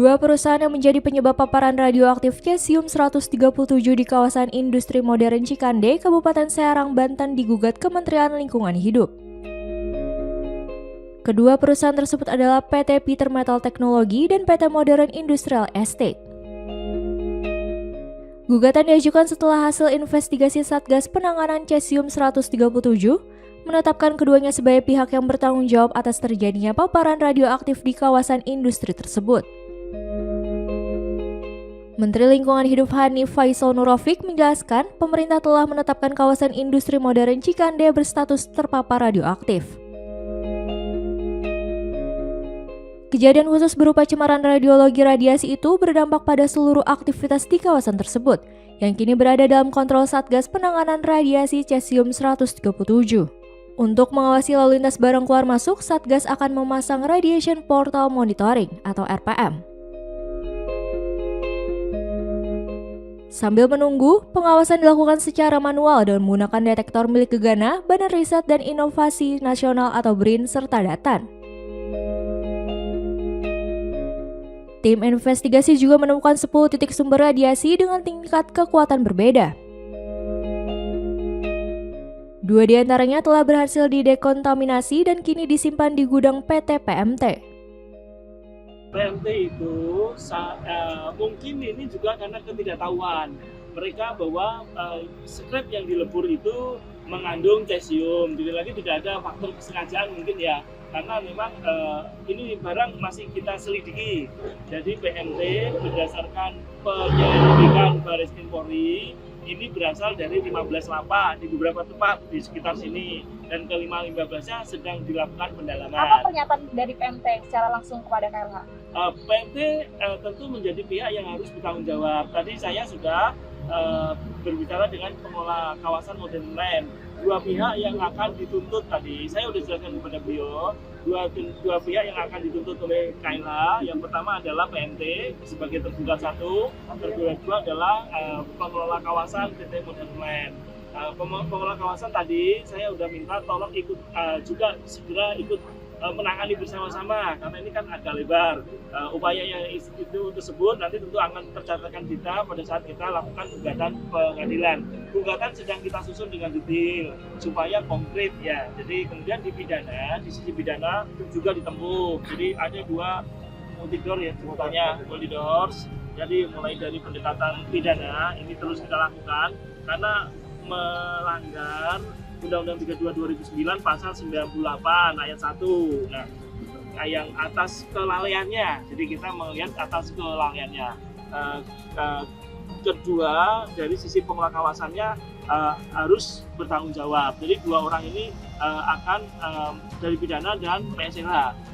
Dua perusahaan yang menjadi penyebab paparan radioaktif cesium-137 di kawasan industri modern Cikande, Kabupaten Serang, Banten digugat Kementerian Lingkungan Hidup. Kedua perusahaan tersebut adalah PT Peter Metal Technology dan PT Modern Industrial Estate. Gugatan diajukan setelah hasil investigasi Satgas Penanganan Cesium-137 menetapkan keduanya sebagai pihak yang bertanggung jawab atas terjadinya paparan radioaktif di kawasan industri tersebut. Menteri Lingkungan Hidup Hanif Faisal Nurrafiq menjelaskan pemerintah telah menetapkan kawasan industri modern Cikande berstatus terpapar radioaktif. Kejadian khusus berupa cemaran radiologi radiasi itu berdampak pada seluruh aktivitas di kawasan tersebut, yang kini berada dalam kontrol Satgas Penanganan Radiasi Cesium-137. Untuk mengawasi lalu lintas barang keluar masuk, Satgas akan memasang Radiation Portal Monitoring atau RPM. Sambil menunggu, pengawasan dilakukan secara manual dengan menggunakan detektor milik Gegana, Badan Riset dan Inovasi Nasional atau BRIN, serta Datan. Tim investigasi juga menemukan 10 titik sumber radiasi dengan tingkat kekuatan berbeda. 2 diantaranya telah berhasil didekontaminasi dan kini disimpan di gudang PT PMT. PMT itu mungkin ini juga karena ketidaktahuan mereka bahwa scrap yang dilebur itu mengandung cesium. Jadi lagi tidak ada faktor kesengajaan mungkin ya, karena memang ini barang masih kita selidiki. Jadi PMT berdasarkan penyelidikan Baris Krim Polri ini berasal dari 15 lapak di beberapa tempat di sekitar sini, dan ke-15-nya sedang dilakukan pendalaman. Apa pernyataan dari PMT secara langsung kepada KLH? PMT tentu menjadi pihak yang harus bertanggung jawab. Tadi saya sudah berbicara dengan pengelola kawasan Modern Land. 2 pihak yang akan dituntut tadi, saya sudah jelaskan kepada beliau, dua pihak yang akan dituntut oleh KLH. Yang pertama adalah PMT sebagai tergugat 1, tergugat 2 adalah pengelola kawasan PT Modern Land. Pengelola kawasan tadi saya sudah minta tolong ikut juga segera ikut menangani bersama-sama, karena ini kan agak lebar. Upayanya itu tersebut nanti tentu akan tercatatkan kita pada saat kita lakukan gugatan pengadilan. Gugatan sedang kita susun dengan detail supaya konkret ya. Jadi kemudian di pidana, di sisi pidana juga ditempuh. Jadi ada 2 multidor ya sebutannya, multidors. Jadi mulai dari pendekatan pidana ini terus kita lakukan karena melanggar Undang-Undang 32 2009 pasal 98 ayat 1. Nah, yang atas kelalaiannya. Jadi kita melihat atas kelalaiannya. Kedua, dari sisi pengelola kawasannya harus bertanggung jawab. Jadi 2 orang ini akan dari pidana dan PSLH.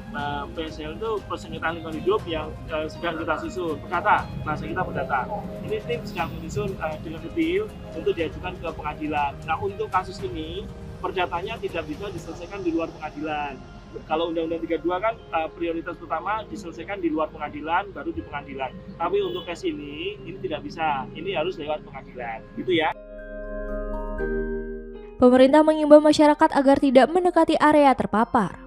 PSL itu persengketaan lingkungan hidup yang sedang kita susun perdata, masa kita perdata. Ini tim sedang menyusun dengan detail untuk diajukan ke pengadilan. Nah, untuk kasus ini perdatanya tidak bisa diselesaikan di luar pengadilan. Kalau Undang-Undang 32 kan prioritas pertama diselesaikan di luar pengadilan, baru di pengadilan. Tapi untuk case ini tidak bisa. Ini harus lewat pengadilan. Gitu ya. Pemerintah mengimbau masyarakat agar tidak mendekati area terpapar.